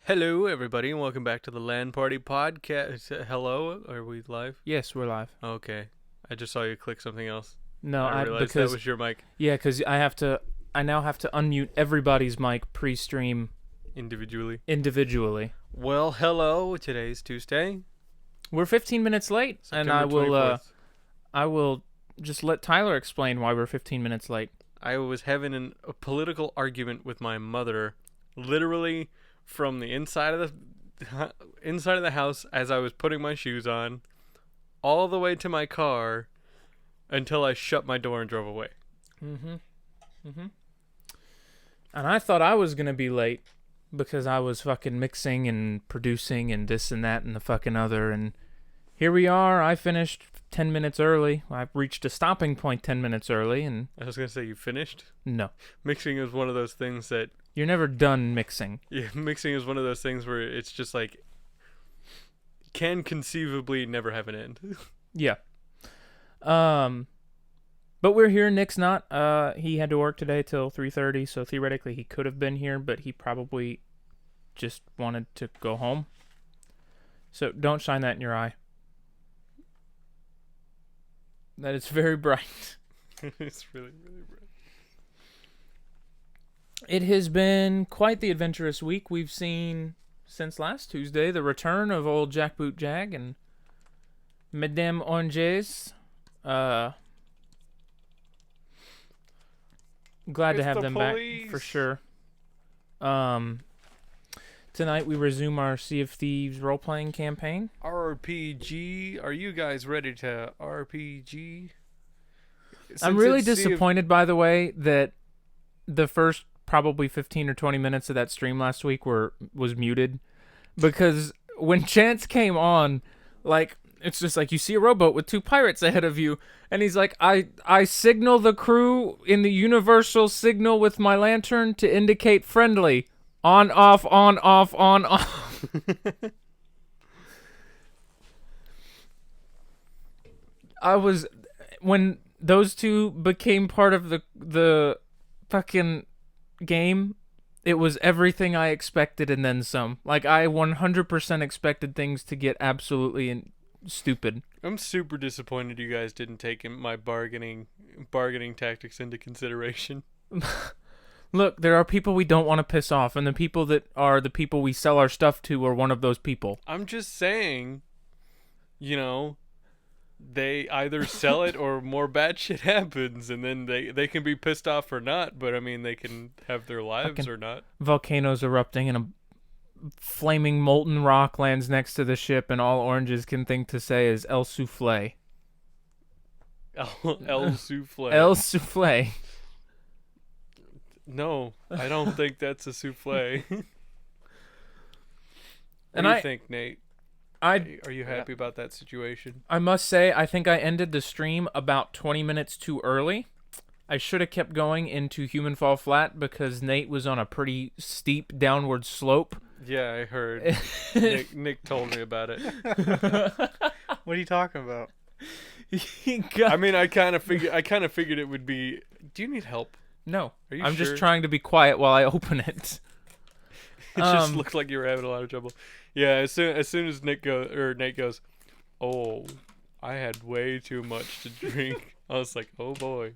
Hello, everybody, and welcome back to the LAN Party Podcast. Hello, are we live? Yes, we're live. Okay, I just saw you click something else. No, I realized because that was your mic because I now have to unmute everybody's mic pre-stream individually. Well, hello. Today's Tuesday. We're 15 minutes late, and I will just let Tyler explain why we're 15 minutes late. I was having a political argument with my mother, literally from the inside of the house as I was putting my shoes on, all the way to my car, until I shut my door and drove away. And I thought I was gonna be late because I was fucking mixing and producing and this and that and the fucking other, and here we are. I finished 10 minutes early. I reached a stopping point 10 minutes early, and I was gonna say, you finished? No. Mixing is one of those things that you're never done mixing. Yeah, mixing is one of those things where it's just like can conceivably never have an end. Yeah. But we're here. Nick's not. He had to work today till 3:30, so theoretically he could have been here, but he probably just wanted to go home. So don't shine that in your eye. That is very bright. It's really, really bright. It has been quite the adventurous week. We've seen, since last Tuesday, the return of old Jackboot Jag and Madame Oranges. Glad to have them back, for sure. Tonight we resume our Sea of Thieves role-playing campaign. RPG. Are you guys ready to RPG? I'm really disappointed, by the way, that the first probably 15 or 20 minutes of that stream last week was muted, because when Chance came on, like, it's just like you see a rowboat with two pirates ahead of you, and he's like, I signal the crew in the universal signal with my lantern to indicate friendly. On, off, on, off, on, off. When those two became part of the fucking game, it was everything I expected and then some. Like, I 100% expected things to get absolutely stupid. I'm super disappointed you guys didn't take my bargaining tactics into consideration. Look, there are people we don't want to piss off, and the people that are the people we sell our stuff to are one of those people. I'm just saying, they either sell it or more bad shit happens, and then they can be pissed off or not, but I mean, they can have their lives or not. Volcanoes erupting and a flaming molten rock lands next to the ship, and all Oranges can think to say is El Souffle. El Souffle. El Souffle. No, I don't think that's a souffle. What do you think, Nate? Are you happy about that situation? I must say, I think I ended the stream about 20 minutes too early. I should have kept going into Human Fall Flat because Nate was on a pretty steep downward slope. Yeah, I heard. Nick told me about it. What are you talking about? I kind of figured it would be. Do you need help? No, I'm sure? just trying to be quiet while I open it. It just looked like you were having a lot of trouble. Yeah, as soon as Nate goes, oh, I had way too much to drink. I was like, oh boy.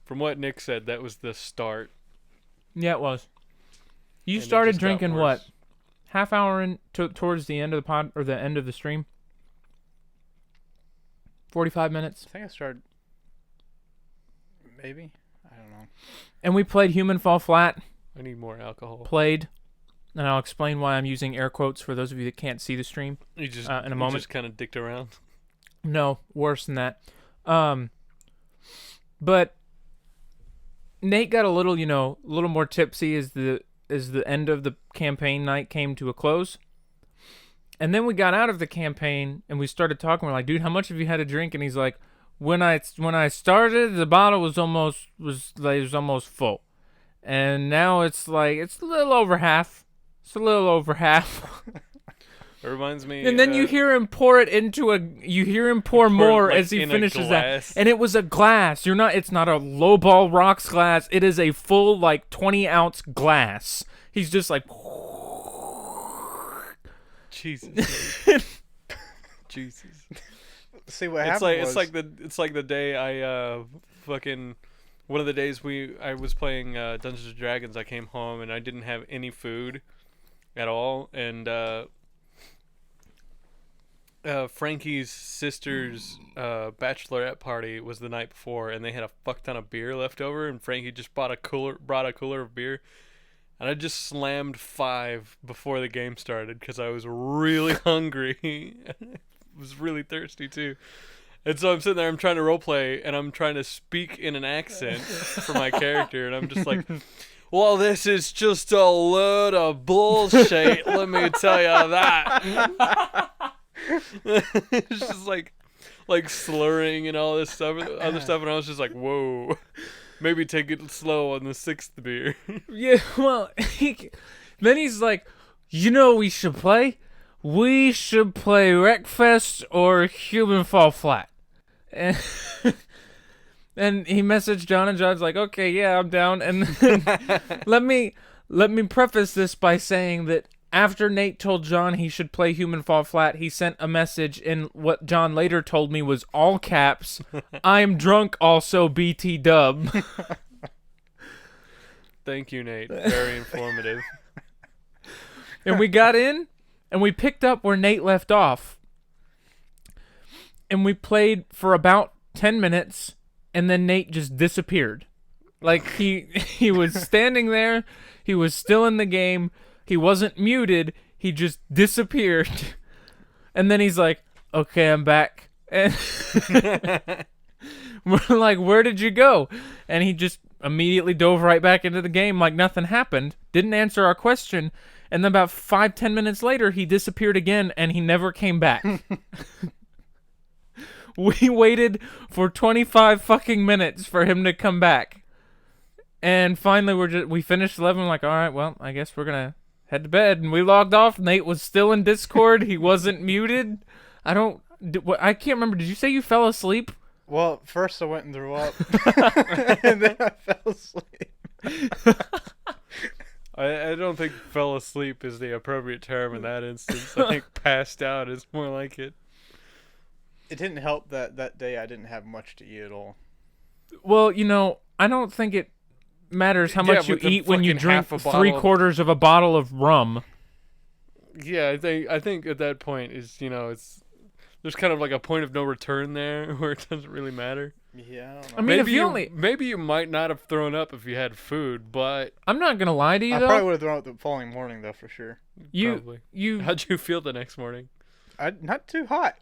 From what Nick said, that was the start. Yeah, it was. You started drinking what? Half hour in towards the end of the pod or the end of the stream? 45 minutes. I think I started. Maybe? I don't know. And we played Human Fall Flat. I need more alcohol. Played. And I'll explain why I'm using air quotes for those of you that can't see the stream in a moment. You just kind of dicked around? No, worse than that. But Nate got a little more tipsy as the end of the campaign night came to a close. And then we got out of the campaign and we started talking. We're like, dude, how much have you had to drink? And he's like, When I started, the bottle was almost full, and now it's a little over half. It's a little over half. It reminds me. And then you hear him pour more as he finishes that, and it was a glass. It's not a lowball rocks glass. It is a full 20-ounce glass. He's just like, Jesus. Jesus. See what happened It's like the day I fucking one of the days I was playing Dungeons and Dragons. I came home and I didn't have any food at all, and Frankie's sister's bachelorette party was the night before, and they had a fuck ton of beer left over, and Frankie just brought a cooler of beer, and I just slammed 5 before the game started because I was really hungry. I was really thirsty too. And so I'm sitting there, I'm trying to roleplay, and I'm trying to speak in an accent for my character, and I'm just like, well, this is just a load of bullshit, let me tell you that. It's just like slurring and all this stuff, other stuff, and I was just like, whoa, maybe take it slow on the 6th beer. Yeah, well, then he's like, you know what we should play? We should play Wreckfest or Human Fall Flat. And, and he messaged John, and John's like, okay, yeah, I'm down. And then let me preface this by saying that after Nate told John he should play Human Fall Flat, he sent a message in what John later told me was all caps, I'm drunk also BT dub. Thank you, Nate. Very informative. And we got in, and we picked up where Nate left off. And we played for about 10 minutes, and then Nate just disappeared. Like, he was standing there, he was still in the game, he wasn't muted, he just disappeared. And then he's like, okay, I'm back. And we're like, where did you go? And he just immediately dove right back into the game like nothing happened, didn't answer our question, and then about 5-10 minutes later, he disappeared again, and he never came back. We waited for 25 fucking minutes for him to come back. And finally, we finished 11. Like, all right, well, I guess we're going to head to bed. And we logged off. Nate was still in Discord. He wasn't muted. I can't remember. Did you say you fell asleep? Well, first I went and threw up. And then I fell asleep. I don't think fell asleep is the appropriate term in that instance. I think passed out is more like it. It didn't help that day I didn't have much to eat at all. Well, I don't think it matters how much you eat when you drink 3/4 of a bottle of rum. Yeah, I think at that point is, there's kind of like a point of no return there where it doesn't really matter. Yeah, I don't know. I mean, maybe you might not have thrown up if you had food, but I'm not gonna lie to you, I though. probably would have thrown up the following morning, though, for sure. Probably. How'd you feel the next morning? Not too hot.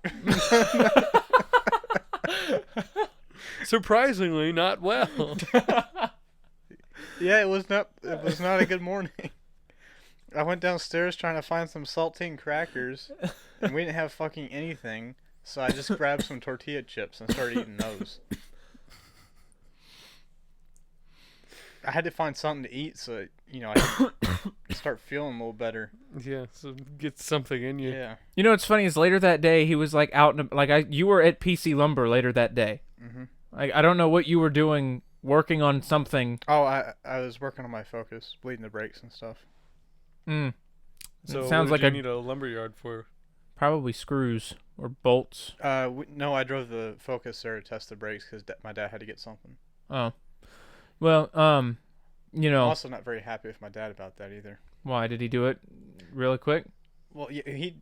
Surprisingly, not well. Yeah, it was not a good morning. I went downstairs trying to find some saltine crackers, and we didn't have fucking anything, so I just grabbed some tortilla chips and started eating those. I had to find something to eat so, I could start feeling a little better. Yeah, so get something in you. Yeah. What's funny is later that day, he was like out, you were at PC Lumber later that day. Mm-hmm. I don't know what you were doing, working on something. Oh, I was working on my focus, bleeding the brakes and stuff. So it sounds what like did you need a lumberyard for? Probably screws or bolts. No, I drove the Focus there to test the brakes because my dad had to get something. Oh. Well, I'm also not very happy with my dad about that either. Why did he do it really quick? Well,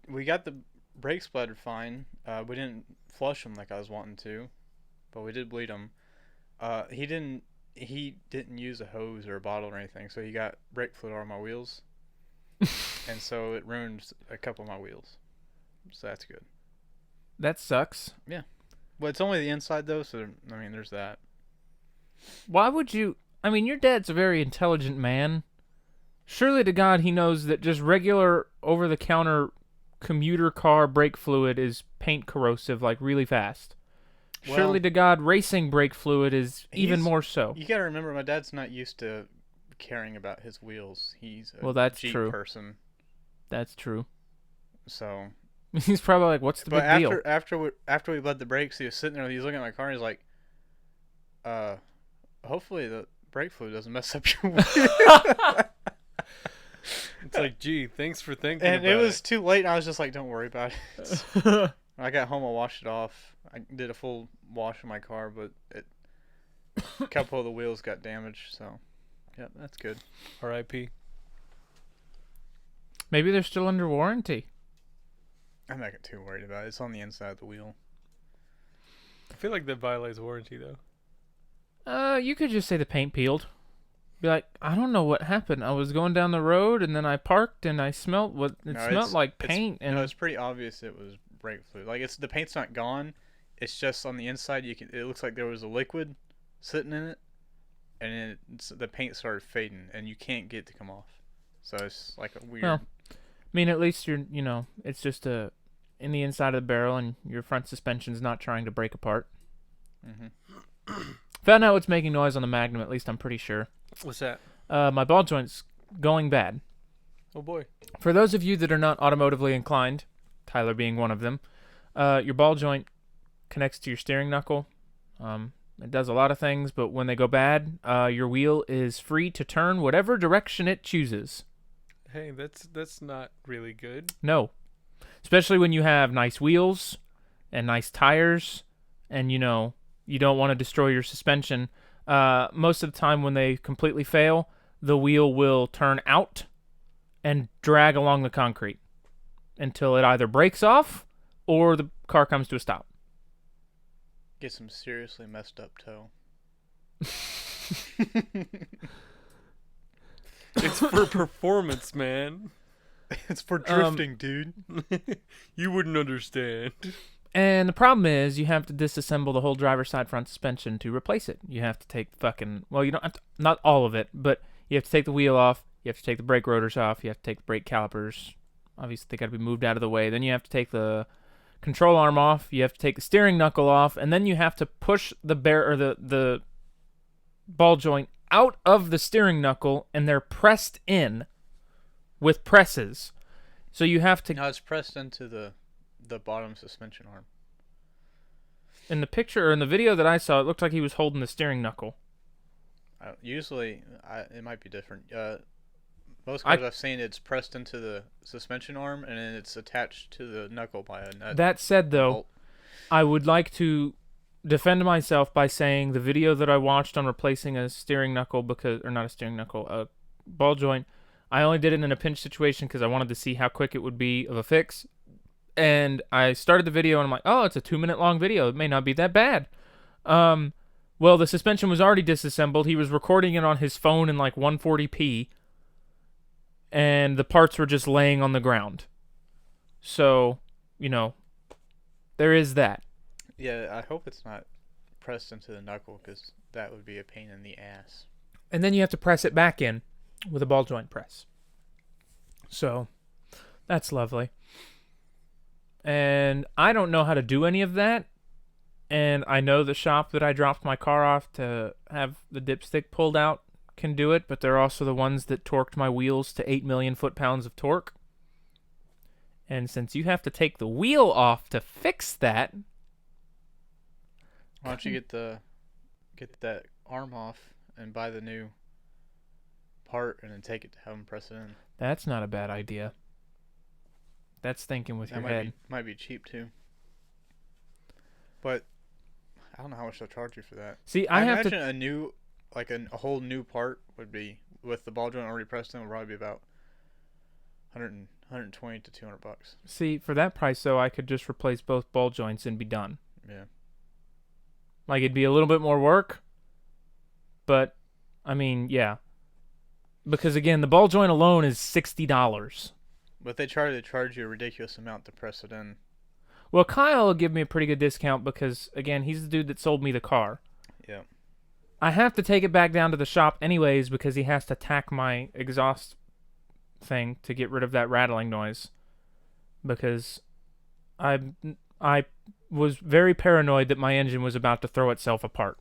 we got the brakes splattered fine. We didn't flush them like I was wanting to, but we did bleed them. He didn't use a hose or a bottle or anything, so he got brake fluid on my wheels, and so it ruined a couple of my wheels. So that's good. That sucks. Yeah. Well, it's only the inside though, so there's that. Why would you? I mean, your dad's a very intelligent man. Surely to God he knows that just regular over-the-counter commuter car brake fluid is paint corrosive, like really fast. Well, surely to God racing brake fluid is even more so. You gotta remember, my dad's not used to caring about his wheels. He's a that's Jeep true. person. That's true. So he's probably like, "What's the big deal?" After we bled the brakes, he was sitting there. He's looking at my car. And he's like, hopefully the brake fluid doesn't mess up your wheel." It's like, gee, thanks for thinking And about it was too late, and I was just like, don't worry about it. When I got home, I washed it off. I did a full wash of my car, but a couple of the wheels got damaged, so yeah, that's good. R.I.P. Maybe they're still under warranty. I'm not too worried about it. It's on the inside of the wheel. I feel like that violates warranty, though. You could just say the paint peeled. Be like, I don't know what happened. I was going down the road and then I parked and I smelled what it smelled like paint. And it's pretty obvious it was brake fluid. Like the paint's not gone. It's just on the inside. It looks like there was a liquid sitting in it, and the paint started fading, and you can't get it to come off. So it's like a weird. Well, I mean, at least it's just in the inside of the barrel, and your front suspension's not trying to break apart. Mm-hmm. Found out what's making noise on the Magnum. At least I'm pretty sure. What's that? My ball joint's going bad. Oh boy. For those of you that are not automotively inclined, Tyler being one of them, your ball joint connects to your steering knuckle. It does a lot of things, but when they go bad, your wheel is free to turn whatever direction it chooses. Hey, that's not really good. No. Especially when you have nice wheels and nice tires and, you don't want to destroy your suspension. Most of the time when they completely fail, the wheel will turn out and drag along the concrete until it either breaks off or the car comes to a stop. Get some seriously messed up toe. It's for performance, man. It's for drifting, dude. You wouldn't understand. And the problem is you have to disassemble the whole driver's side front suspension to replace it. You have to take you don't have to, not all of it, but you have to take the wheel off. You have to take the brake rotors off. You have to take the brake calipers. Obviously, they got to be moved out of the way. Then you have to take the control arm off. You have to take the steering knuckle off, and then you have to push the ball joint out of the steering knuckle, and they're pressed in with presses. So you have to. No, it's pressed into the bottom suspension arm. In the picture or in the video that I saw, it looked like he was holding the steering knuckle. Usually, it might be different. Most cars I've seen, it's pressed into the suspension arm, and then it's attached to the knuckle by a nut. That said, though, bolt. I would like to defend myself by saying the video that I watched on replacing a ball joint, I only did it in a pinch situation because I wanted to see how quick it would be of a fix. And I started the video, and I'm like, oh, it's a 2-minute long video. It may not be that bad. Well, the suspension was already disassembled. He was recording it on his phone in like 140p. And the parts were just laying on the ground. So, there is that. Yeah, I hope it's not pressed into the knuckle, because that would be a pain in the ass. And then you have to press it back in with a ball joint press. So, that's lovely. And I don't know how to do any of that. And I know the shop that I dropped my car off to have the dipstick pulled out can do it, but they're also the ones that torqued my wheels to 8 million foot-pounds of torque. And since you have to take the wheel off to fix that... Why don't you get that arm off and buy the new part and then take it to have them press it in? That's not a bad idea. That's thinking with your head. Might be cheap too. But I don't know how much they'll charge you for that. See, I imagine a new, like a whole new part would be, with the ball joint already pressed in, would probably be about 120 to $200. See, for that price though, I could just replace both ball joints and be done. Yeah. Like, it'd be a little bit more work, but I mean, yeah. Because again, the ball joint alone is $60. But they charge you a ridiculous amount to press it in. Well, Kyle will give me a pretty good discount because, again, he's the dude that sold me the car. Yeah. I have to take it back down to the shop anyways because he has to tack my exhaust thing to get rid of that rattling noise. Because I was very paranoid that my engine was about to throw itself apart.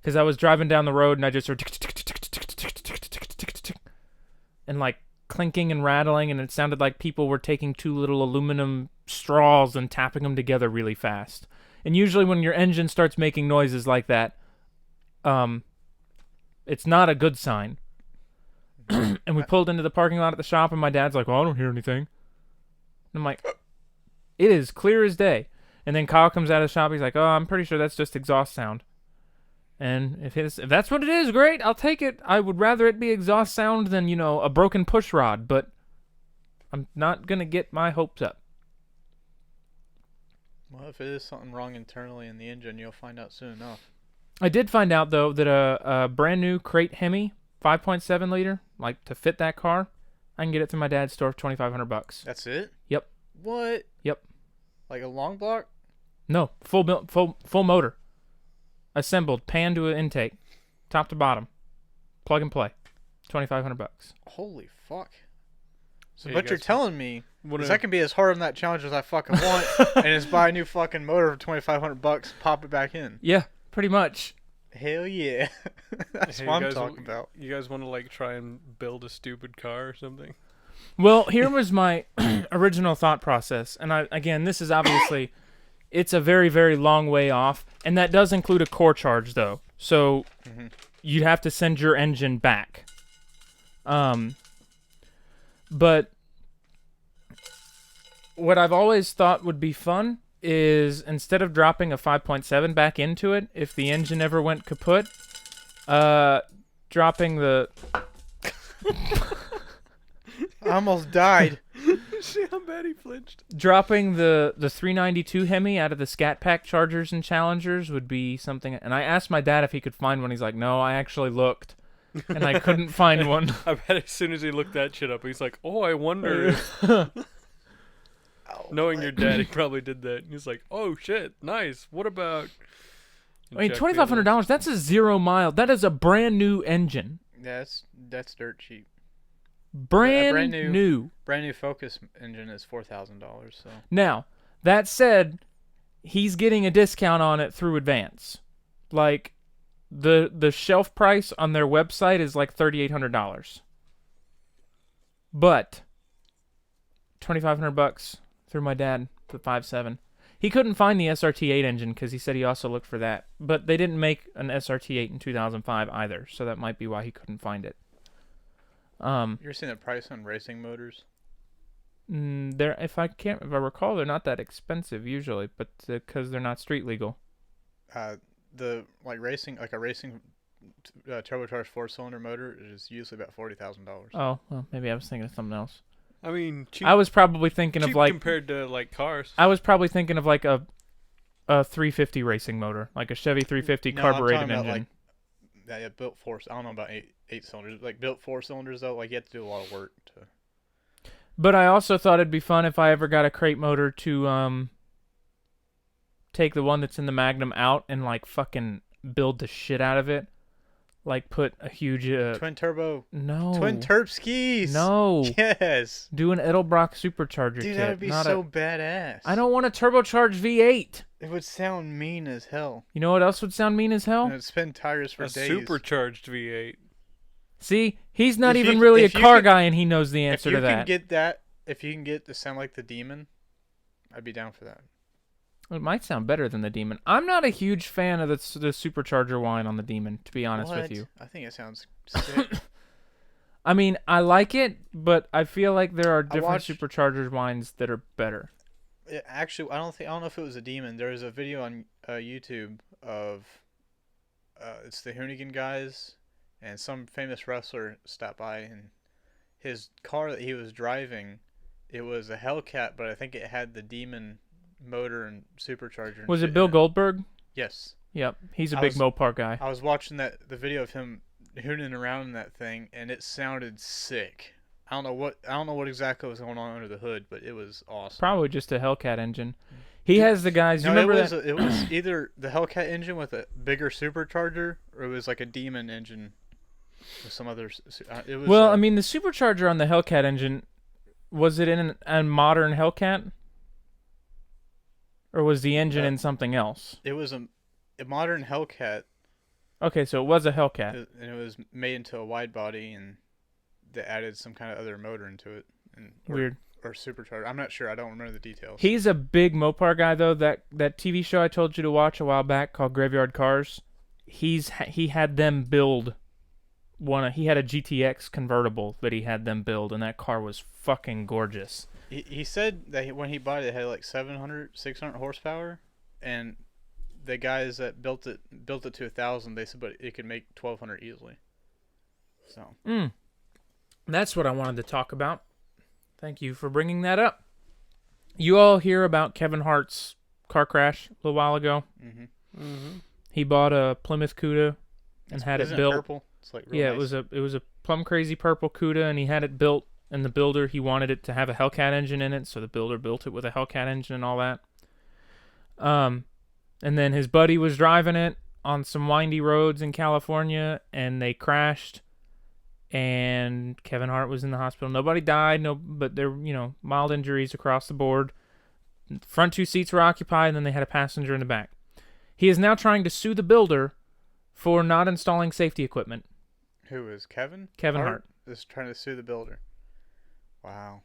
Because I was driving down the road and I just heard and like clinking and rattling, and it sounded like people were taking 2 little aluminum straws and tapping them together really fast. And usually when your engine starts making noises like that, it's not a good sign. and we pulled into the parking lot at the shop, and my dad's like, well, I don't hear anything. And I'm like, it is clear as day. And then Kyle comes out of the shop. He's like, oh, I'm pretty sure that's just exhaust sound. And if that's what it is, great, I'll take it. I would rather it be exhaust sound than, a broken push rod, but I'm not going to get my hopes up. Well, if it is something wrong internally in the engine, you'll find out soon enough. I did find out, though, that a brand new crate Hemi, 5.7 liter, like to fit that car, I can get it through my dad's store for $2,500. That's it? Yep. What? Yep. Like a long block? No, full motor. Assembled, pan to an intake, top to bottom, plug and play, $2,500. Holy fuck! So, Yeah, but you're telling me What I can be as hard on that challenge as I fucking want, and just buy a new fucking motor for $2,500, pop it back in. Yeah, pretty much. Hell yeah! That's Hey, what I'm guys, talking about. You guys want to try and build a stupid car or something? Well, here was my original thought process, and again, this is obviously. It's a very, very long way off, and that does include a core charge, though. So you'd have to send your engine back. But what I've always thought would be fun is instead of dropping a 5.7 back into it, if the engine ever went kaput, dropping the... I almost died. See how bad he flinched. Dropping the 392 Hemi out of the Scat Pack Chargers and Challengers would be something. And I asked my dad if he could find one. He's like, no, I actually looked. And I couldn't find one. I bet as soon as he looked that shit up, he's like, oh, I wonder. Knowing your dad, he probably did that. And he's like, oh, shit, nice. What about... I mean, $2,500, that's a 0 mile. That is a brand new engine. Yeah, that's dirt cheap. Brand new. Brand new Focus engine is $4,000. So now, that said, he's getting a discount on it through Advance. Like the shelf price on their website is like $3,800. But $2,500 through my dad for the 5.7. He couldn't find the SRT8 engine because he said he also looked for that. But they didn't make an SRT8 in 2005 either, so that might be why he couldn't find it. You're seeing the price on racing motors? If I recall, they're not that expensive usually, but because they're not street legal. The a racing turbocharged 4-cylinder motor is usually about $40,000. Oh, well, maybe I was thinking of something else. I mean, cheap. I was probably thinking cheap of like compared to cars. I was probably thinking of like a 350 racing motor, like a Chevy 350 carbureted engine. Built 4. I don't know about eight cylinders. Like built 4 cylinders though, you have to do a lot of work to. But I also thought it'd be fun if I ever got a crate motor to take the one that's in the Magnum out and fucking build the shit out of it. Like put a huge twin turbo. No. Twin turb skis. No. Yes. Do an Edelbrock supercharger Dude, kit. that'd be so badass. I don't want a turbocharged V8. It would sound mean as hell. You know what else would sound mean as hell? And it'd spin tires for a days. Supercharged V8. See, he's not even really a car guy, and he knows the answer to that. If you can get to sound like the Demon, I'd be down for that. It might sound better than the Demon. I'm not a huge fan of the supercharger whine on the Demon, to be honest with you. I think it sounds sick. I mean, I like it, but I feel like there are different supercharger whines that are better. Actually, I don't know if it was a Demon. There was a video on YouTube of it's the Hoonigan guys, and some famous wrestler stopped by, and his car that he was driving, it was a Hellcat, but I think it had the Demon motor and supercharger. Was it Bill Goldberg? Yes. Yep, he's a big Mopar guy. I was watching the video of him hooning around in that thing, and it sounded sick. I don't know what exactly was going on under the hood, but it was awesome. Probably just a Hellcat engine. He has the guys. You remember that? It was either the Hellcat engine with a bigger supercharger, or it was like a Demon engine with some other. It was. Well, I mean, the supercharger on the Hellcat engine, was it in a modern Hellcat, or was the engine in something else? It was a modern Hellcat. Okay, so it was a Hellcat, and it was made into a wide body, and they added some kind of other motor into it. Weird. Or supercharger. I'm not sure. I don't remember the details. He's a big Mopar guy, though. That TV show I told you to watch a while back called Graveyard Cars, he had them build he had a GTX convertible that he had them build, and that car was fucking gorgeous. He said that when he bought it, it had like 600 horsepower, and the guys that built it to 1,000. They said, but it could make 1,200 easily. So. That's what I wanted to talk about. Thank you for bringing that up. You all hear about Kevin Hart's car crash a little while ago? Mm-hmm. Mm-hmm. He bought a Plymouth Cuda and had it built. Purple? It's like real nice. It was a plum crazy purple Cuda, and he had it built. And the builder, he wanted it to have a Hellcat engine in it, so the builder built it with a Hellcat engine and all that. And then his buddy was driving it on some windy roads in California, and they crashed. And Kevin Hart was in the hospital. Nobody died, but there were, mild injuries across the board. Front 2 seats were occupied, and then they had a passenger in the back. He is now trying to sue the builder for not installing safety equipment. Who is Kevin? Kevin Hart is trying to sue the builder. Wow.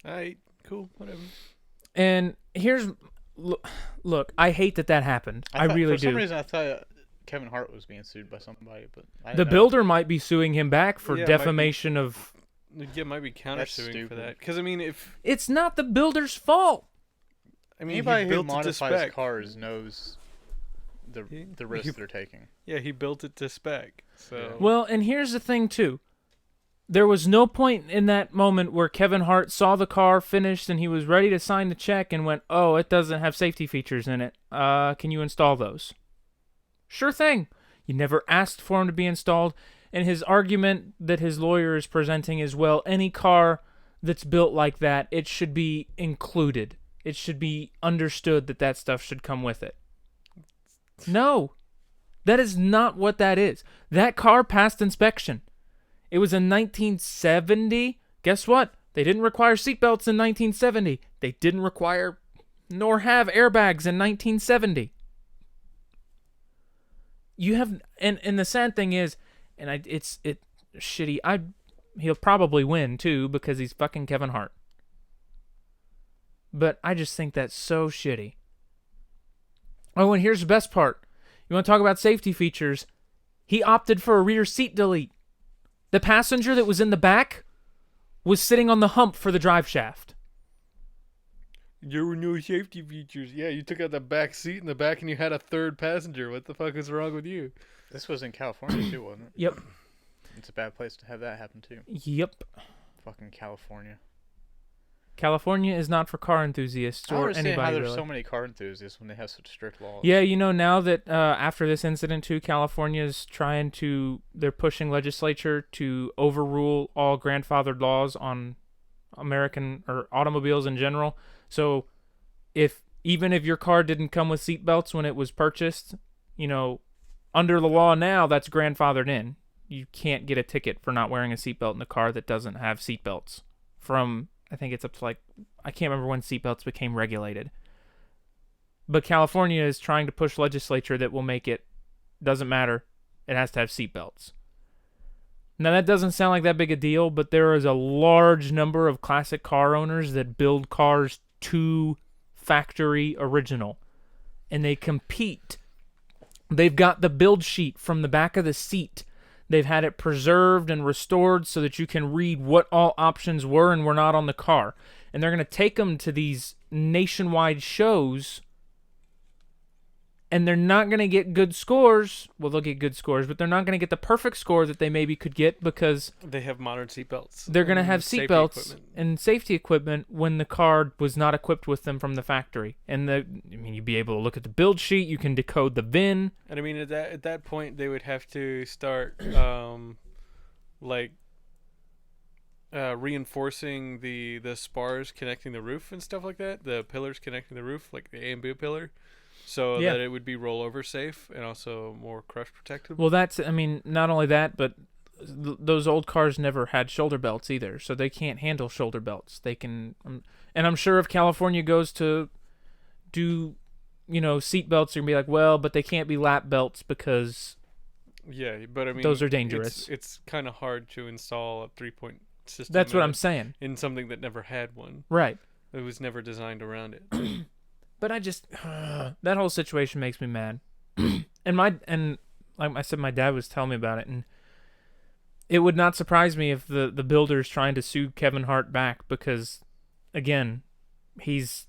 All right, cool, whatever. And look, I hate that happened. I really do. For some reason, I thought Kevin Hart was being sued by somebody, but the builder might be suing him back for defamation of. Yeah, might be countersuing for that. Because if it's not the builder's fault. I mean, anybody who modifies cars knows the risk they're taking. Yeah, he built it to spec. So well, and here's the thing too. There was no point in that moment where Kevin Hart saw the car finished and he was ready to sign the check and went, "Oh, it doesn't have safety features in it. Can you install those?" Sure thing. You never asked for them to be installed. And his argument that his lawyer is presenting is, well, any car that's built like that, it should be included. It should be understood that stuff should come with it. No. That is not what that is. That car passed inspection. It was in 1970. Guess what? They didn't require seatbelts in 1970. They didn't require nor have airbags in 1970. You have, and the sad thing is, and it's shitty. He'll probably win too because he's fucking Kevin Hart. But I just think that's so shitty. Oh, and here's the best part. You want to talk about safety features? He opted for a rear seat delete. The passenger that was in the back was sitting on the hump for the drive shaft. There were no safety features. Yeah, you took out the back seat in the back and you had a third passenger. What the fuck is wrong with you? This was in California too, wasn't it? Yep. It's a bad place to have that happen too. Yep. Fucking California. California is not for car enthusiasts or anybody. How there's really. So many car enthusiasts when they have such strict laws. Yeah, now that after this incident too, California's they're pushing legislature to overrule all grandfathered laws on American or automobiles in general. So even if your car didn't come with seatbelts when it was purchased, under the law now that's grandfathered in. You can't get a ticket for not wearing a seatbelt in a car that doesn't have seatbelts. From I think it's up to I can't remember when seatbelts became regulated. But California is trying to push legislature that will make it doesn't matter. It has to have seatbelts. Now that doesn't sound like that big a deal, but there is a large number of classic car owners that build cars to factory original. And they compete. They've got the build sheet from the back of the seat. They've had it preserved and restored so that you can read what all options were and were not on the car. And they're going to take them to these nationwide shows. And they're not going to get good scores. Well, they'll get good scores, but they're not going to get the perfect score that they maybe could get because they have modern seatbelts. They're going to have seatbelts and safety equipment when the car was not equipped with them from the factory. And you'd be able to look at the build sheet. You can decode the VIN. And I mean, at that point, they would have to start reinforcing the spars connecting the roof and stuff like that. The pillars connecting the roof, like the A and B pillar. So that it would be rollover safe and also more crush protected. Well, not only that, but those old cars never had shoulder belts either, so they can't handle shoulder belts. They can, and I'm sure if California goes to do, seat belts, they're gonna be like, well, but they can't be lap belts because. Yeah, but I mean, those are dangerous. It's kind of hard to install a 3-point system. That's what I'm saying. In something that never had one. Right. It was never designed around it. But I just that whole situation makes me mad. and like I said, my dad was telling me about it, and it would not surprise me if the builder's trying to sue Kevin Hart back because, again, he's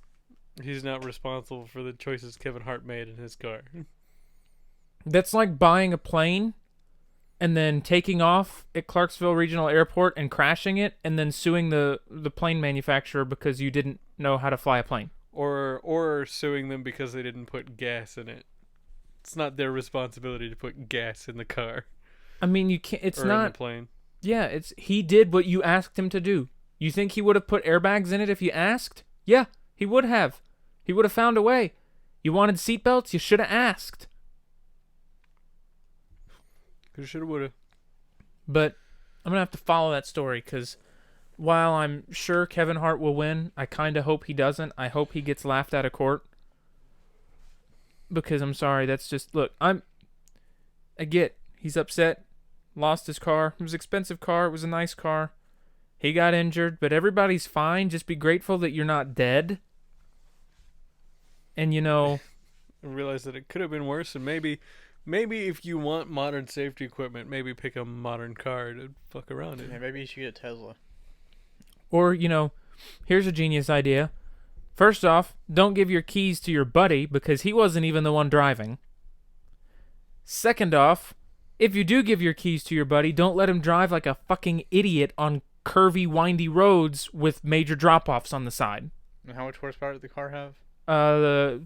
not responsible for the choices Kevin Hart made in his car. That's like buying a plane and then taking off at Clarksville Regional Airport and crashing it and then suing the plane manufacturer because you didn't know how to fly a plane. Or suing them because they didn't put gas in it. It's not their responsibility to put gas in the car. I mean, you can't. It's not in the plane. Yeah, he did what you asked him to do. You think he would have put airbags in it if you asked? Yeah, he would have. He would have found a way. You wanted seatbelts? You should have asked. Coulda, shoulda, woulda. But I'm gonna have to follow that story because while I'm sure Kevin Hart will win, I kind of hope he doesn't. I hope he gets laughed out of court. Because I'm sorry, that's just look. I get he's upset, lost his car. It was an expensive car. It was a nice car. He got injured, but everybody's fine. Just be grateful that you're not dead. And I realize that it could have been worse, and maybe if you want modern safety equipment, maybe pick a modern car to fuck around in. Yeah, maybe you should get a Tesla. Or, here's a genius idea. First off, don't give your keys to your buddy because he wasn't even the one driving. Second off, if you do give your keys to your buddy, don't let him drive like a fucking idiot on curvy, windy roads with major drop-offs on the side. And how much horsepower did the car have?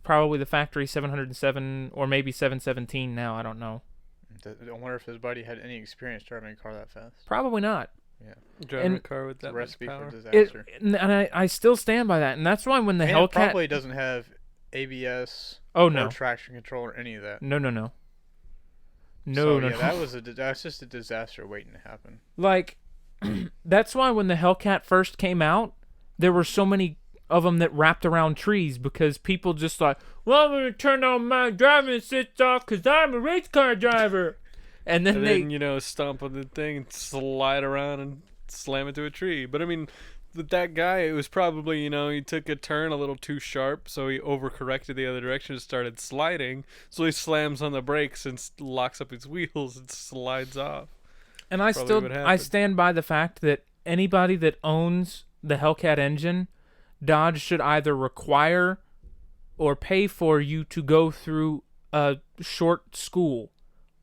Probably the factory 707 or maybe 717 now. I don't know. I wonder if his buddy had any experience driving a car that fast. Probably not. Yeah. Driving a car with that much recipe power. for disaster. And I still stand by that. And that's why when the Hellcat... it probably doesn't have ABS or traction control or any of that. No. That's just a disaster waiting to happen. Like, that's why when the Hellcat first came out, there were so many of them that wrapped around trees because people just like, well, I'm going to turn on my driving assist off because I'm a race car driver. And then stomp on the thing and slide around and slam into a tree. But I mean, with that guy, it was probably, he took a turn a little too sharp, so he overcorrected the other direction and started sliding. So he slams on the brakes and locks up his wheels and slides off. And I stand by the fact that anybody that owns the Hellcat engine, Dodge should either require or pay for you to go through a short school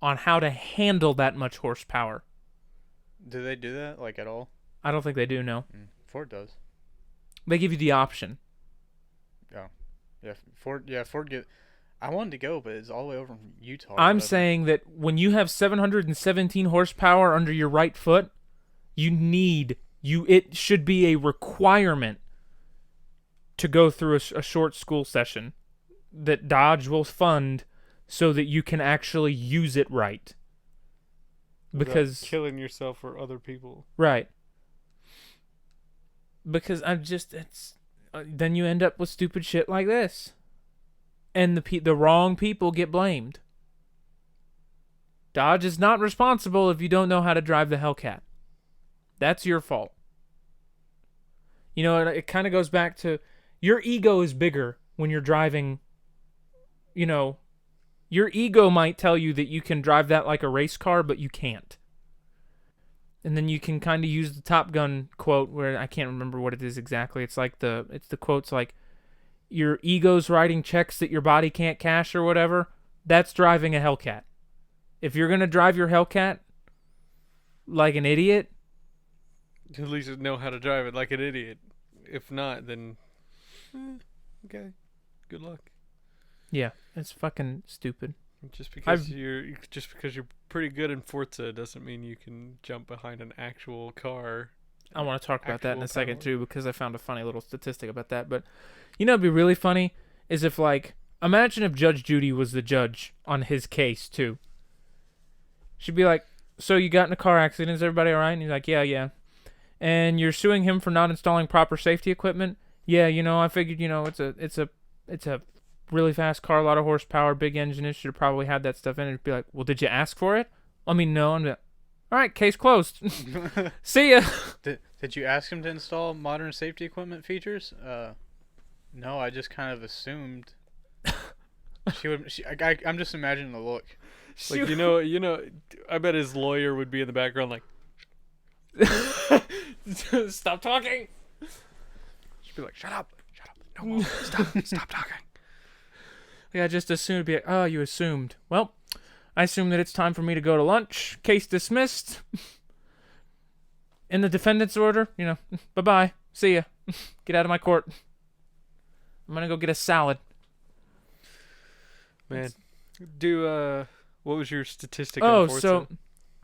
on how to handle that much horsepower. Do they do that, at all? I don't think they do, no. Ford does. They give you the option. Oh. Yeah, Ford I wanted to go, but it's all the way over from Utah. I'm saying that when you have 717 horsepower under your right foot, it should be a requirement to go through a short school session that Dodge will fund so that you can actually use it right. Because without killing yourself or other people. Right. Because then you end up with stupid shit like this. And the wrong people get blamed. Dodge is not responsible if you don't know how to drive the Hellcat. That's your fault. It kind of goes back to your ego is bigger when you're driving. Your ego might tell you that you can drive that like a race car, but you can't. And then you can kind of use the Top Gun quote where I can't remember what it is exactly. It's the quote's like, your ego's writing checks that your body can't cash or whatever. That's driving a Hellcat. If you're going to drive your Hellcat like an idiot, at least know how to drive it like an idiot. If not, then okay, good luck. Yeah, it's fucking stupid. Just because you're pretty good in Forza doesn't mean you can jump behind an actual car. I want to talk about that in a second too because I found a funny little statistic about that. But it'd be really funny is if imagine if Judge Judy was the judge on his case too. She'd be like, "So you got in a car accident? Is everybody all right?" And he's like, "Yeah." And you're suing him for not installing proper safety equipment? Yeah, I figured, it's a really fast car, a lot of horsepower, big engine. It should have probably had that stuff in it. It'd be like, well, did you ask for it? I mean, no. I'm like, all right, case closed. See ya. Did you ask him to install modern safety equipment features? No, I just kind of assumed she would. I'm just imagining the look. I bet his lawyer would be in the background like, Stop talking. Just be like, shut up, no more, stop talking. Yeah, I just assumed. Be like, oh, you assumed. Well, I assume that it's time for me to go to lunch. Case dismissed. In the defendant's order, bye-bye. See ya. Get out of my court. I'm gonna go get a salad. Man, what was your statistic? Oh, on Forza? so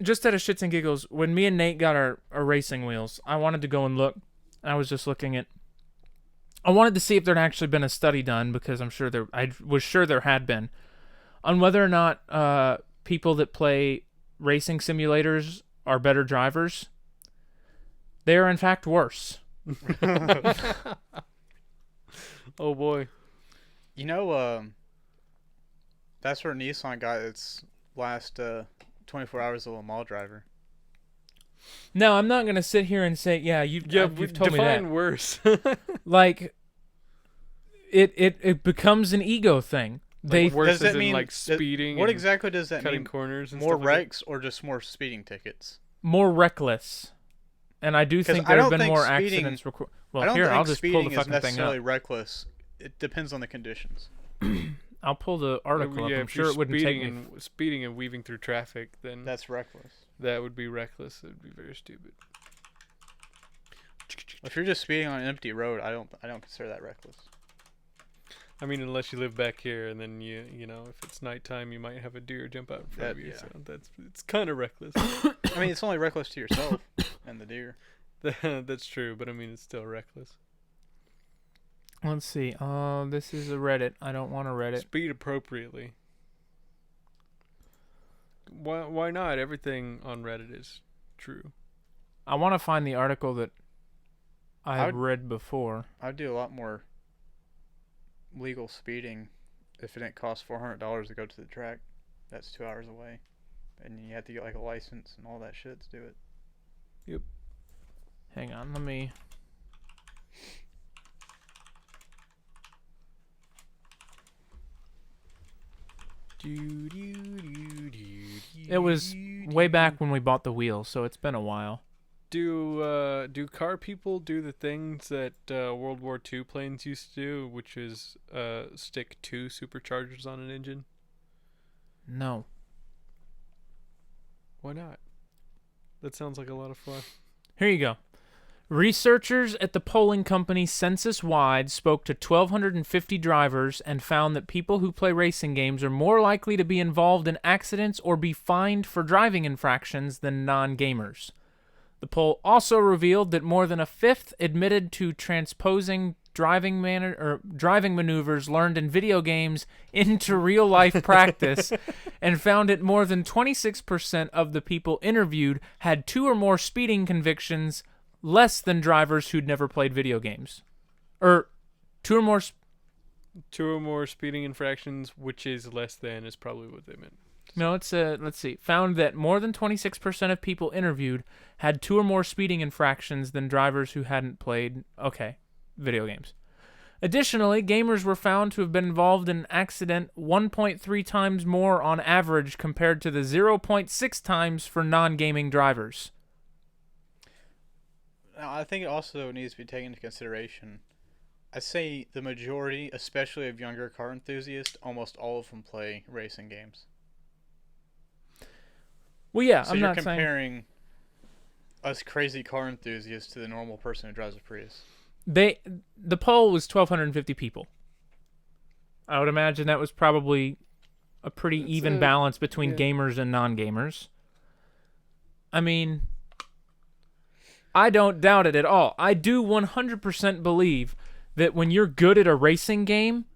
just out of shits and giggles, when me and Nate got our racing wheels, I wanted to go and look. I was just looking at. I wanted to see if there'd actually been a study done because I was sure there had been on whether or not people that play racing simulators are better drivers. They are in fact worse. Oh boy. That's where Nissan got its last 24 hours of a mall driver. No, I'm not gonna sit here and say, you've told me that. Define worse. Like, it becomes an ego thing. Worse does that as in, mean like speeding? What and exactly does that cutting mean? corners and More stuff like wrecks or just more speeding tickets? More reckless, and I do think there have been more accidents. Well, I don't here think I'll just pull the speeding is fucking thing necessarily up. reckless. It depends on the conditions. I'll pull the article up. I'm if sure you're it wouldn't take me. speeding and weaving through traffic, then That's reckless. that would be reckless. It would be very stupid. If you're just speeding on an empty road, I don't consider that reckless. I mean, unless you live back here, and then you know, if it's nighttime, you might have a deer jump out in front of you. Yeah. So it's kind of reckless. I mean, it's only reckless to yourself and the deer. That's true, but I mean, it's still reckless. Let's see. This is a Reddit. I don't want to Reddit. Speed appropriately. Why not? Everything on Reddit is true. I want to find the article that I've read before. I'd do a lot more legal speeding if it didn't cost $400 to go to the track. That's 2 hours away, and you have to get like a license and all that shit to do it. Yep. Hang on, let me. It was way back when we bought the wheel, so it's been a while. Do car people do the things that World War II planes used to do, which is stick 2 superchargers on an engine? No. Why not? That sounds like a lot of fun. Here you go. Researchers at the polling company Census Wide spoke to 1,250 drivers and found that people who play racing games are more likely to be involved in accidents or be fined for driving infractions than non-gamers. The poll also revealed that more than a fifth admitted to transposing driving maneuvers learned in video games into real-life practice, and found that more than 26% of the people interviewed had 2 or more speeding convictions, less than drivers who'd never played video games. Or 2 or more... 2 or more speeding infractions, which is less than, is probably what they meant. No, it's let's see. Found that more than 26% of people interviewed had 2 or more speeding infractions than drivers who hadn't played, video games. Additionally, gamers were found to have been involved in an accident 1.3 times more on average compared to the 0.6 times for non-gaming drivers. Now, I think it also needs to be taken into consideration. I say the majority, especially of younger car enthusiasts, almost all of them play racing games. Well, yeah, so I'm you're not comparing us crazy car enthusiasts to the normal person who drives a Prius. The poll was 1,250 people. I would imagine that was probably a pretty even balance between gamers and non-gamers. I mean, I don't doubt it at all. I do 100% believe that when you're good at a racing game,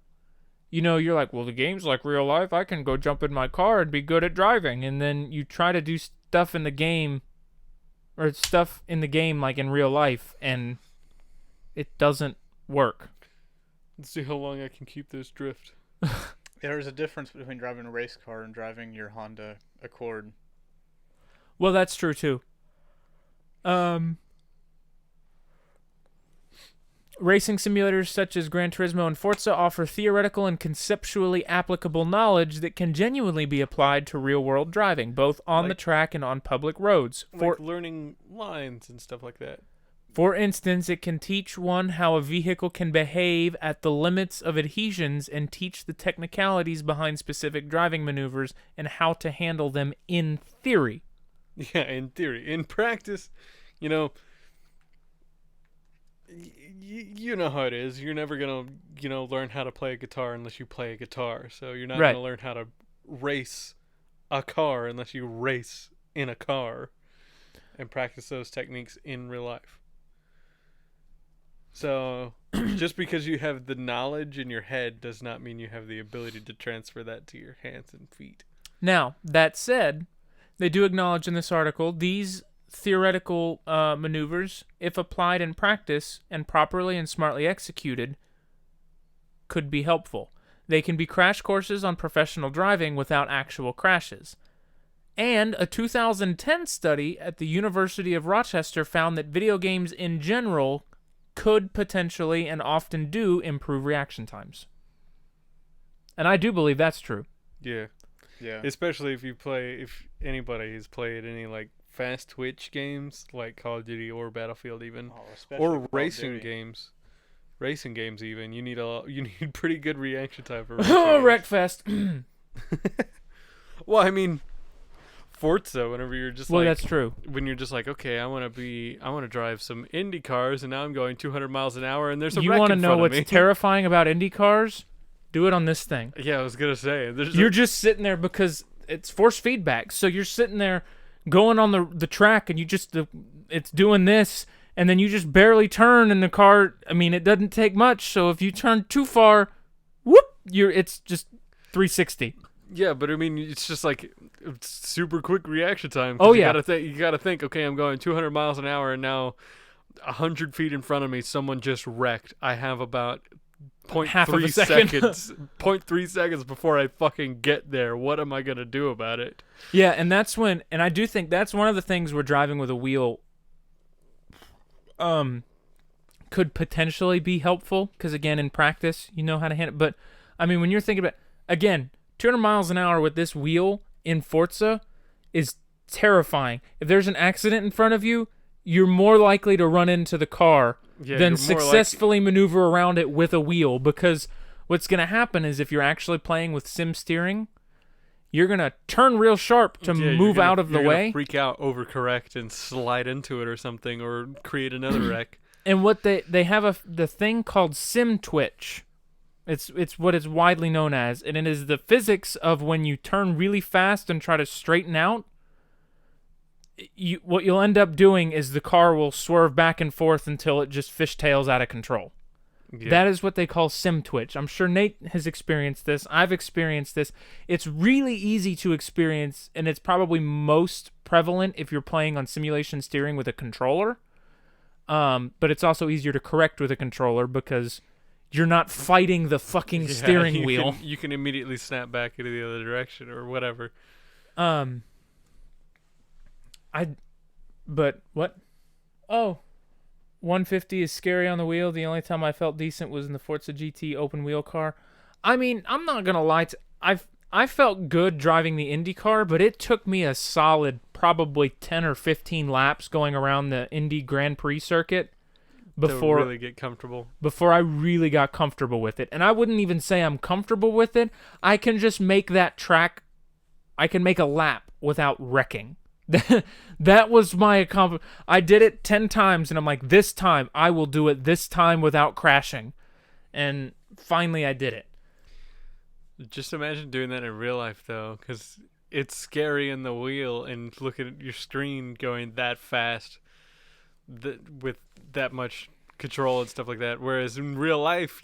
you're like, well, the game's like real life. I can go jump in my car and be good at driving. And then you try to do stuff in the game, or stuff in the game like in real life, and it doesn't work. Let's see how long I can keep this drift. There's a difference between driving a race car and driving your Honda Accord. Well, that's true too. Racing simulators such as Gran Turismo and Forza offer theoretical and conceptually applicable knowledge that can genuinely be applied to real-world driving, both on the track and on public roads. Like learning lines and stuff like that. For instance, it can teach one how a vehicle can behave at the limits of adhesions and teach the technicalities behind specific driving maneuvers and how to handle them in theory. Yeah, in theory. In practice, you know, you know how it is. You're never going to, learn how to play a guitar unless you play a guitar. So you're not going to learn how to race a car unless you race in a car and practice those techniques in real life. So just because you have the knowledge in your head does not mean you have the ability to transfer that to your hands and feet. Now, that said, they do acknowledge in this article these theoretical maneuvers, if applied in practice and properly and smartly executed, could be helpful. They can be crash courses on professional driving without actual crashes. And a 2010 study at the University of Rochester found that video games in general could potentially and often do improve reaction times. And I do believe that's true. Yeah. Yeah. Especially if anybody has played any like fast twitch games like Call of Duty or Battlefield even, or racing games. Racing games even, you need pretty good reaction time for Wreckfest. Well, I mean, Forza, whenever you're just that's true. When you're just like, okay, I want to drive some Indy cars, and now I'm going 200 miles an hour, and there's a wreck in front of me. You want to know what's terrifying about Indy cars? Do it on this thing. Yeah, I was gonna say. You're just sitting there because it's force feedback. So you're sitting there going on the track, and it's doing this, and then you just barely turn, and the car. I mean, it doesn't take much. So if you turn too far, whoop, it's just 360. Yeah, but I mean, it's just like it's super quick reaction time. Oh yeah, you gotta think. Okay, I'm going 200 miles an hour, and now 100 feet in front of me, someone just wrecked. I have about 0.3 seconds. 0.3 seconds before I fucking get there. What am I gonna do about it? Yeah, and I do think that's one of the things where driving with a wheel could potentially be helpful, because again, in practice, you know how to handle it. But I mean, when you're thinking about, again, 200 miles an hour with this wheel in Forza is terrifying. If there's an accident in front of you, you're more likely to run into the car than successfully maneuver around it with a wheel, because what's going to happen is if you're actually playing with sim steering, you're going to turn real sharp to move out of the way. Freak out, overcorrect, and slide into it or something, or create another wreck. And what they have the thing called sim twitch. It's what it's widely known as, and it is the physics of when you turn really fast and try to straighten out. What you'll end up doing is the car will swerve back and forth until it just fishtails out of control. Yeah. That is what they call sim twitch. I'm sure Nate has experienced this. I've experienced this. It's really easy to experience, and it's probably most prevalent if you're playing on simulation steering with a controller. But it's also easier to correct with a controller because you're not fighting the fucking steering wheel. You can immediately snap back into the other direction or whatever. But what? Oh, 150 is scary on the wheel. The only time I felt decent was in the Forza GT open wheel car. I mean, I'm not gonna lie. I felt good driving the Indy car, but it took me a solid probably 10 or 15 laps going around the Indy Grand Prix circuit before really get comfortable. Before I really got comfortable with it. And I wouldn't even say I'm comfortable with it. I can just make that track. I can make a lap without wrecking. That was my accomplishment. I did it 10 times, and I'm like, this time I will do it this time without crashing. And finally I did it. Just imagine doing that in real life, though, because it's scary in the wheel and looking at your screen going that fast with that much control and stuff like that. Whereas in real life,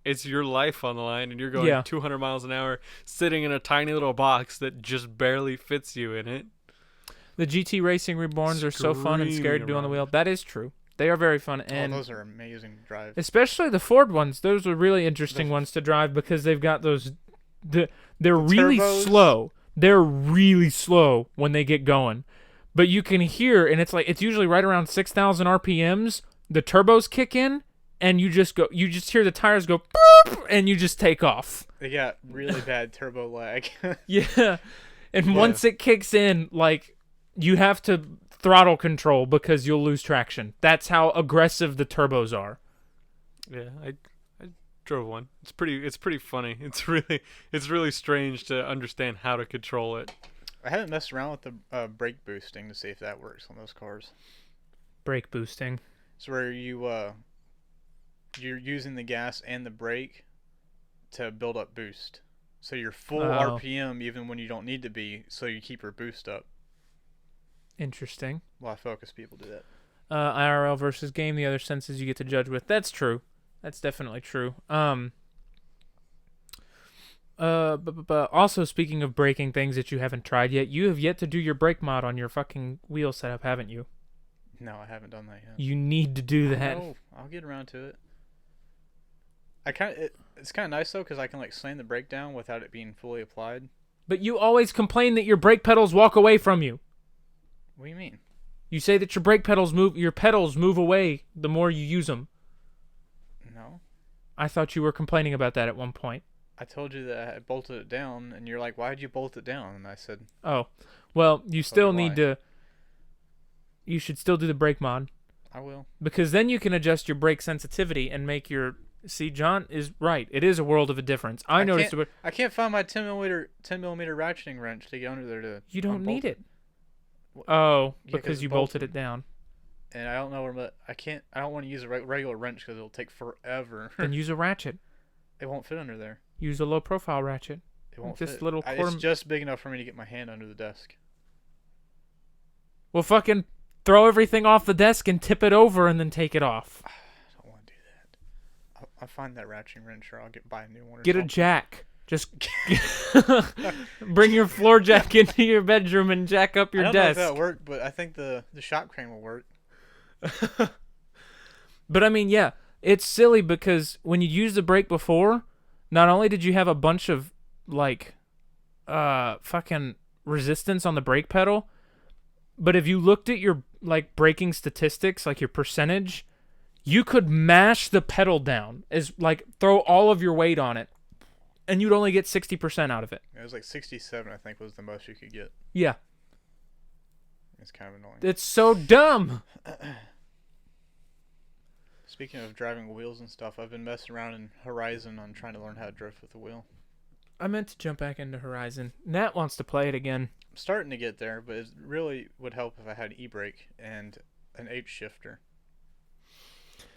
it's your life on the line, and you're going 200 miles an hour sitting in a tiny little box that just barely fits you in it. The GT Racing Reborns are so fun and scary to do on the wheel. That is true. They are very fun. And those are amazing drives. Especially the Ford ones. Those are really interesting ones to drive because they've got those... They're really turbos. Slow. They're really slow when they get going. But you can hear, and it's usually right around 6,000 RPMs. The turbos kick in, and you just hear the tires go, boop, and you just take off. They got really bad turbo lag. Yeah. And once it kicks in, like, you have to throttle control because you'll lose traction. That's how aggressive the turbos are. Yeah, I drove one. It's pretty funny. It's really strange to understand how to control it. I haven't messed around with the brake boosting to see if that works on those cars. Brake boosting. It's where you're using the gas and the brake to build up boost. So you're full RPM even when you don't need to be, so you keep your boost up. Interesting. A lot of Focus people do that. IRL versus game, the other senses you get to judge with. That's true. That's definitely true. Also, speaking of braking things that you haven't tried yet, you have yet to do your brake mod on your fucking wheel setup, haven't you? No, I haven't done that yet. You need to do that. No, I'll get around to it. It's kind of nice though because I can like slam the brake down without it being fully applied. But you always complain that your brake pedals walk away from you. What do you mean? You say that your pedals move away the more you use them. No. I thought you were complaining about that at one point. I told you that I bolted it down, and you're like, "Why'd you bolt it down?" And I said, "Oh, well, you still need to. You should still do the brake mod. I will, because then you can adjust your brake sensitivity and make your. See, John is right. It is a world of a difference. I noticed. I can't find my 10 millimeter ratcheting wrench to get under there to. You don't need it. Oh, yeah, because you bolted it down. And I don't know where. I don't want to use a regular wrench because it'll take forever. Then use a ratchet. It won't fit under there. Use a low profile ratchet. It won't fit. Little it's just big enough for me to get my hand under the desk. Well, fucking throw everything off the desk and tip it over and then take it off. I don't want to do that. I'll find that ratcheting wrench or I'll buy a new one. Get a jack. Just bring your floor jack into your bedroom and jack up your desk. I don't know if that'll work, but I think the shop crane will work. But I mean, yeah, it's silly because when you used the brake before, not only did you have a bunch of like fucking resistance on the brake pedal, but if you looked at your like braking statistics, like your percentage, you could mash the pedal down, as like throw all of your weight on it, and you'd only get 60% out of it. It was like 67, I think, was the most you could get. Yeah. It's kind of annoying. It's so dumb. Speaking of driving wheels and stuff, I've been messing around in Horizon on trying to learn how to drift with the wheel. I meant to jump back into Horizon. Nat wants to play it again. I'm starting to get there, but it really would help if I had e-brake and an H shifter.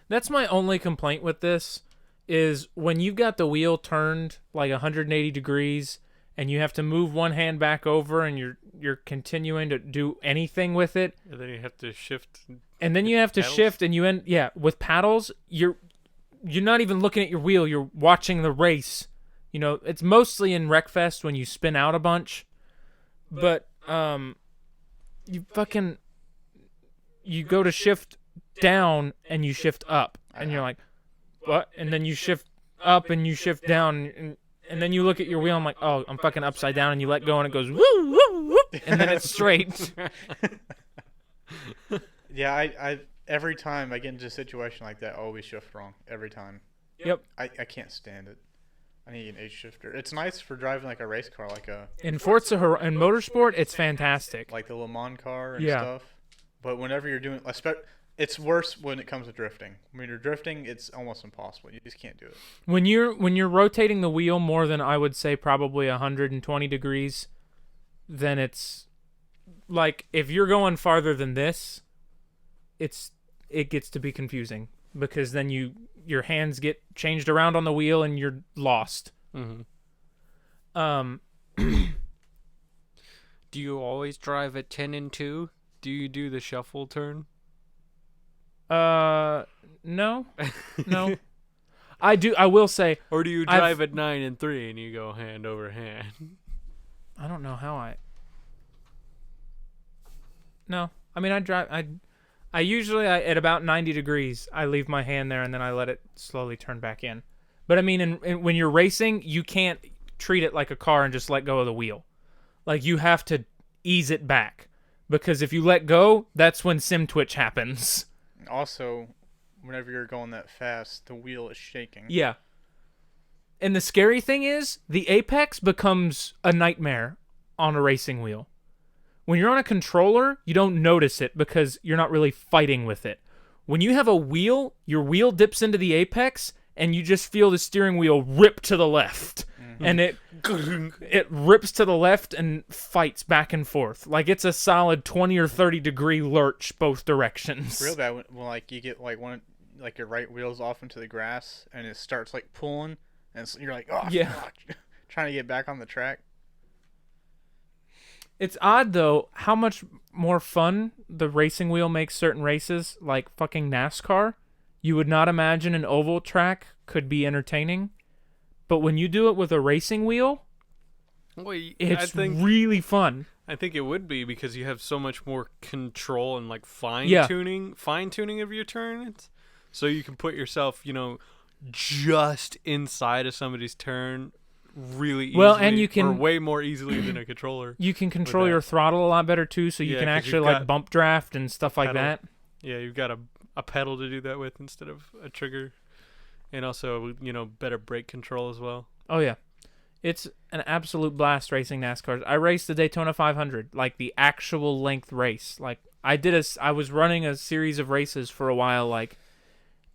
That's my only complaint with this, is when you've got the wheel turned like 180 degrees and you have to move one hand back over and you're continuing to do anything with it. And then you have to shift. And then you have to shift and you end, with paddles, you're not even looking at your wheel, you're watching the race. You know, it's mostly in Wreckfest when you spin out a bunch. But you go to shift down and you shift up and you're like, what? And then you shift up and you shift down and then you look at your wheel and I'm like, oh, I'm fucking upside down, and you let go and it goes woo woo woo and then it's straight. Yeah, I every time I get into a situation like that, I always shift wrong every time. Yep. I can't stand it. I need an H shifter. It's nice for driving like a race car, like a in Forza and Motorsport. It's fantastic, like the Le Mans car and stuff. But whenever you're doing, it's worse when it comes to drifting. When you're drifting, it's almost impossible. You just can't do it. When you're rotating the wheel more than, I would say, probably 120 degrees, then it's like if you're going farther than this, it gets to be confusing because then your hands get changed around on the wheel and you're lost. Mm-hmm. Do you always drive at 10 and 2? Do you do the shuffle turn? No. I do. I will say. Or do you drive at 9 and 3 and you go hand over hand? I don't know how No. I mean, I drive. I usually at about 90 degrees, I leave my hand there and then I let it slowly turn back in. But I mean, when you're racing, you can't treat it like a car and just let go of the wheel. Like you have to ease it back because if you let go, that's when sim twitch happens. Also, whenever you're going that fast, the wheel is shaking. Yeah. And the scary thing is, the apex becomes a nightmare on a racing wheel. When you're on a controller, you don't notice it because you're not really fighting with it. When you have a wheel, your wheel dips into the apex, and you just feel the steering wheel rip to the left. And it rips to the left and fights back and forth. Like it's a solid 20 or 30 degree lurch both directions. Real bad when like you get like your right wheel's off into the grass and it starts like pulling and you're like, oh yeah, fuck. Trying to get back on the track. It's odd though how much more fun the racing wheel makes certain races, like fucking NASCAR. You would not imagine an oval track could be entertaining. But when you do it with a racing wheel, it's really fun. I think it would be because you have so much more control and like fine-tuning of your turns. So you can put yourself, just inside of somebody's turn really easily. Well, and you can... Or way more easily than a controller. You can control your throttle a lot better too, so you can actually like bump draft and stuff like that. Yeah, you've got a pedal to do that with instead of a trigger. And also, better brake control as well. Oh, yeah. It's an absolute blast racing NASCAR. I raced the Daytona 500, like the actual length race. Like, I was running a series of races for a while, like,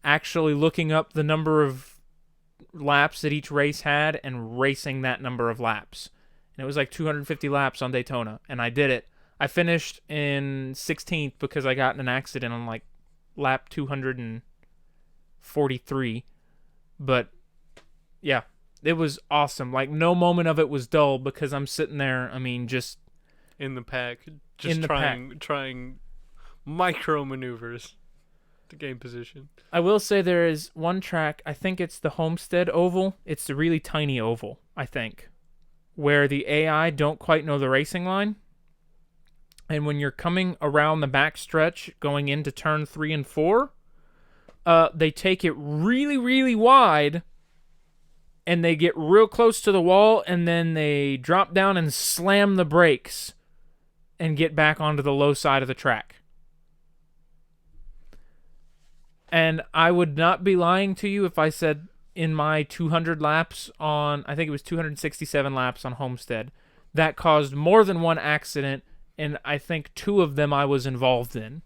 actually looking up the number of laps that each race had and racing that number of laps. And it was like 250 laps on Daytona, and I did it. I finished in 16th because I got in an accident on, like, lap 243. But, yeah, it was awesome. Like, no moment of it was dull because I'm sitting there, just... In the pack. Just trying micro maneuvers to gain position. I will say there is one track, I think it's the Homestead Oval. It's the really tiny oval, I think, where the AI don't quite know the racing line. And when you're coming around the back stretch going into turn 3 and 4... they take it really, really wide, and they get real close to the wall, and then they drop down and slam the brakes and get back onto the low side of the track. And I would not be lying to you if I said in my 200 laps on, I think it was 267 laps on Homestead, that caused more than one accident, and I think 2 of them I was involved in.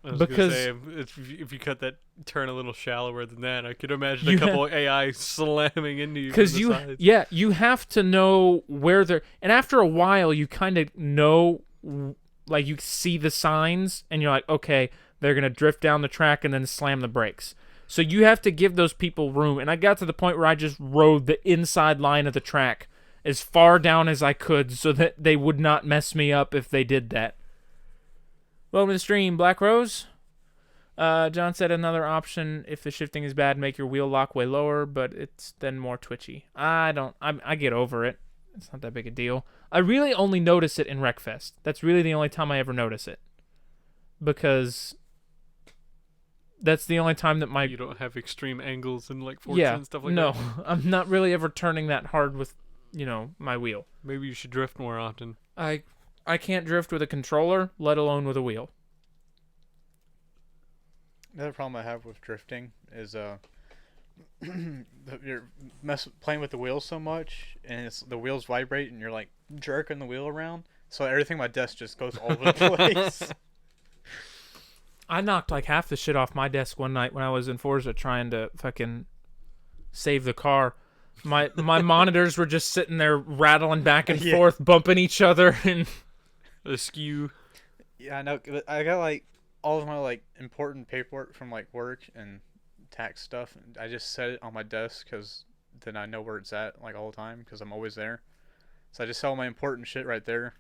I was gonna say, if you cut that turn a little shallower than that, I could imagine a couple of AI slamming into you. Because you have to know where they're, and after a while, you kind of know, like you see the signs, and you're like, okay, they're gonna drift down the track and then slam the brakes. So you have to give those people room. And I got to the point where I just rode the inside line of the track as far down as I could, so that they would not mess me up if they did that. Welcome to the stream, Black Rose. John said another option, if the shifting is bad, make your wheel lock way lower, but it's then more twitchy. I get over it. It's not that big a deal. I really only notice it in Wreckfest. That's really the only time I ever notice it. Because that's the only time that You don't have extreme angles and like forks and stuff like that? No, I'm not really ever turning that hard with, my wheel. Maybe you should drift more often. I can't drift with a controller, let alone with a wheel. Another problem I have with drifting is you're playing with the wheels so much, and the wheels vibrate, and you're like jerking the wheel around, so everything on my desk just goes all over the place. I knocked like half the shit off my desk one night when I was in Forza trying to fucking save the car. My monitors were just sitting there rattling back and forth, bumping each other, and askew. Yeah, I know. I got like all of my like important paperwork from like work and tax stuff. And I just set it on my desk because then I know where it's at like all the time because I'm always there. So I just set all my important shit right there.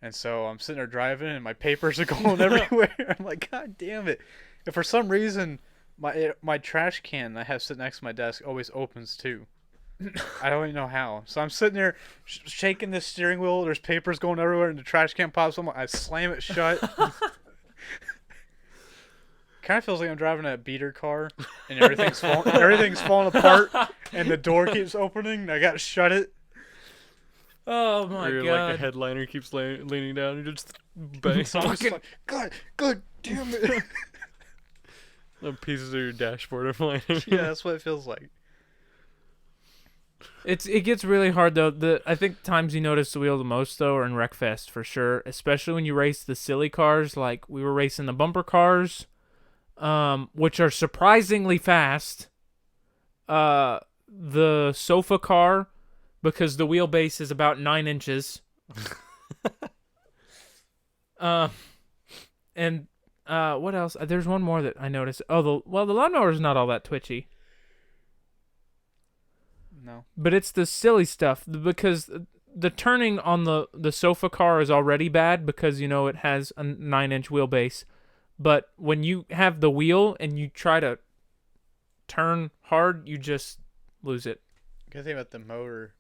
And so I'm sitting there driving and my papers are going everywhere. I'm like, God damn it! And for some reason, my trash can that I have sitting next to my desk always opens too. I don't even know how. So I'm sitting there shaking the steering wheel. There's papers going everywhere, and the trash can pops up. I slam it shut. Kind of feels like I'm driving a beater car, and everything's falling apart, and the door keeps opening. I got to shut it. Oh my god! Like a headliner keeps leaning down and just bang. So I'm just like, God damn it! The pieces of your dashboard are flying. Yeah, that's what it feels like. It gets really hard though. I think times you notice the wheel the most though are in Wreckfest for sure, especially when you race the silly cars. Like we were racing the bumper cars, which are surprisingly fast. The sofa car, because the wheelbase is about 9 inches. And what else? There's one more that I noticed. Oh, the lawnmower is not all that twitchy. No. But it's the silly stuff because the turning on the sofa car is already bad because it has a 9-inch wheelbase. But when you have the wheel and you try to turn hard, you just lose it. The good thing about the motor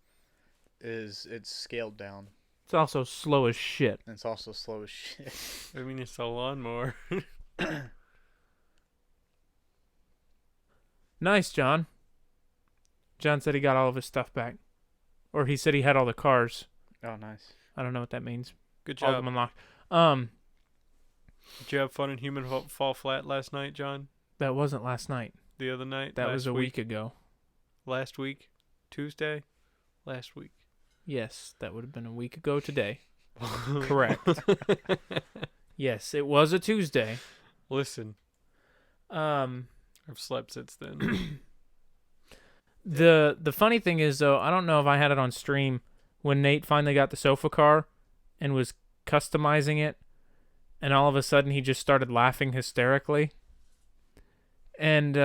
is it's scaled down. It's also slow as shit. And it's also slow as shit. I mean, it's a lawnmower. Nice, John. John said he got all of his stuff back. Or he said he had all the cars. Oh, nice. I don't know what that means. Good All of job. them unlocked. Did you have fun in Human Fall Flat last night, John? That wasn't last night. The other night? That was a week ago. Last week? Tuesday? Last week. Yes, that would have been a week ago today. Correct. Yes, it was a Tuesday. Listen, I've slept since then. The funny thing is, though, I don't know if I had it on stream when Nate finally got the sofa car and was customizing it, and all of a sudden he just started laughing hysterically. And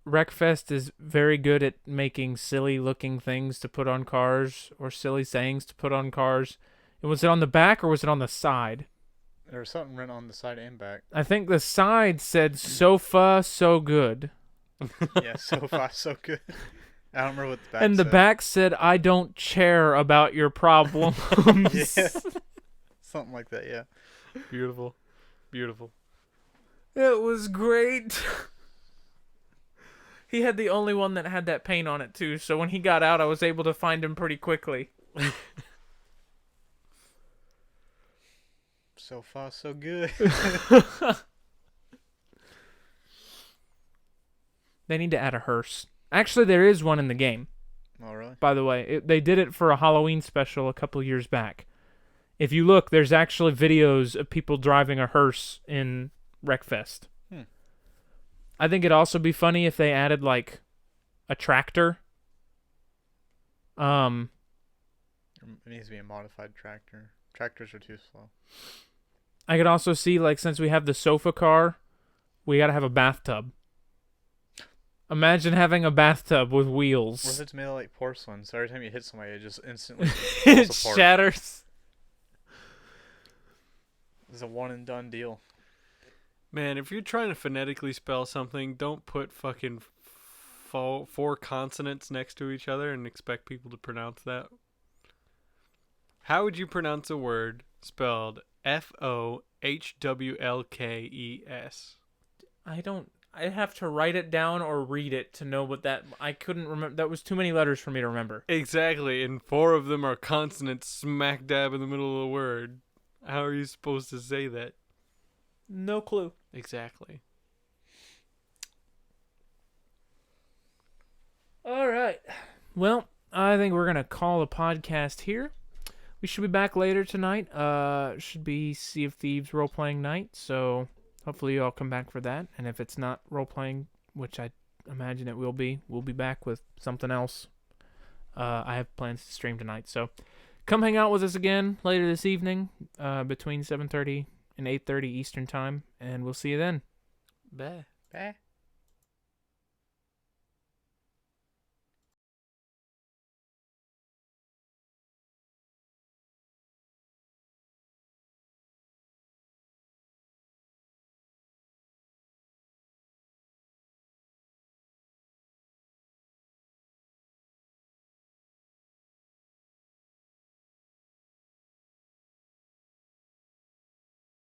Wreckfest is very good at making silly-looking things to put on cars or silly sayings to put on cars. Was it on the back or was it on the side? There was something written on the side and back. I think the side said, "Sofa, so good." Yeah, so far, so good. I don't remember what the back And the said. back said, "I don't care about your problems." Yeah. Something like that, yeah. Beautiful. Beautiful. It was great. He had the only one that had that paint on it, too. So when he got out, I was able to find him pretty quickly. So far, so good. They need to add a hearse. Actually, there is one in the game, Oh, really? by the way. They did it for a Halloween special a couple years back. If you look, there's actually videos of people driving a hearse in Wreckfest. I think it'd also be funny if they added, like, a tractor. It needs to be a modified tractor. Tractors are too slow. I could also see, like, since we have the sofa car, we gotta have a bathtub. Imagine having a bathtub with wheels. What if it's made of, like, porcelain, so every time you hit somebody, it just instantly It falls apart? shatters. It's a one-and-done deal. Man, if you're trying to phonetically spell something, don't put fucking four consonants next to each other and expect people to pronounce that. How would you pronounce a word spelled Fohwlkes? I have to write it down or read it to know what that... I couldn't remember. That was too many letters for me to remember. Exactly, and 4 of them are consonants smack dab in the middle of the word. How are you supposed to say that? No clue. Exactly. All right. Well, I think we're going to call the podcast here. We should be back later tonight. Should be Sea of Thieves role-playing night, so hopefully you all come back for that. And if it's not role-playing, which I imagine it will be, we'll be back with something else. I have plans to stream tonight, so come hang out with us again later this evening between 7:30 and 8:30 Eastern Time, and we'll see you then. Bye. Bye.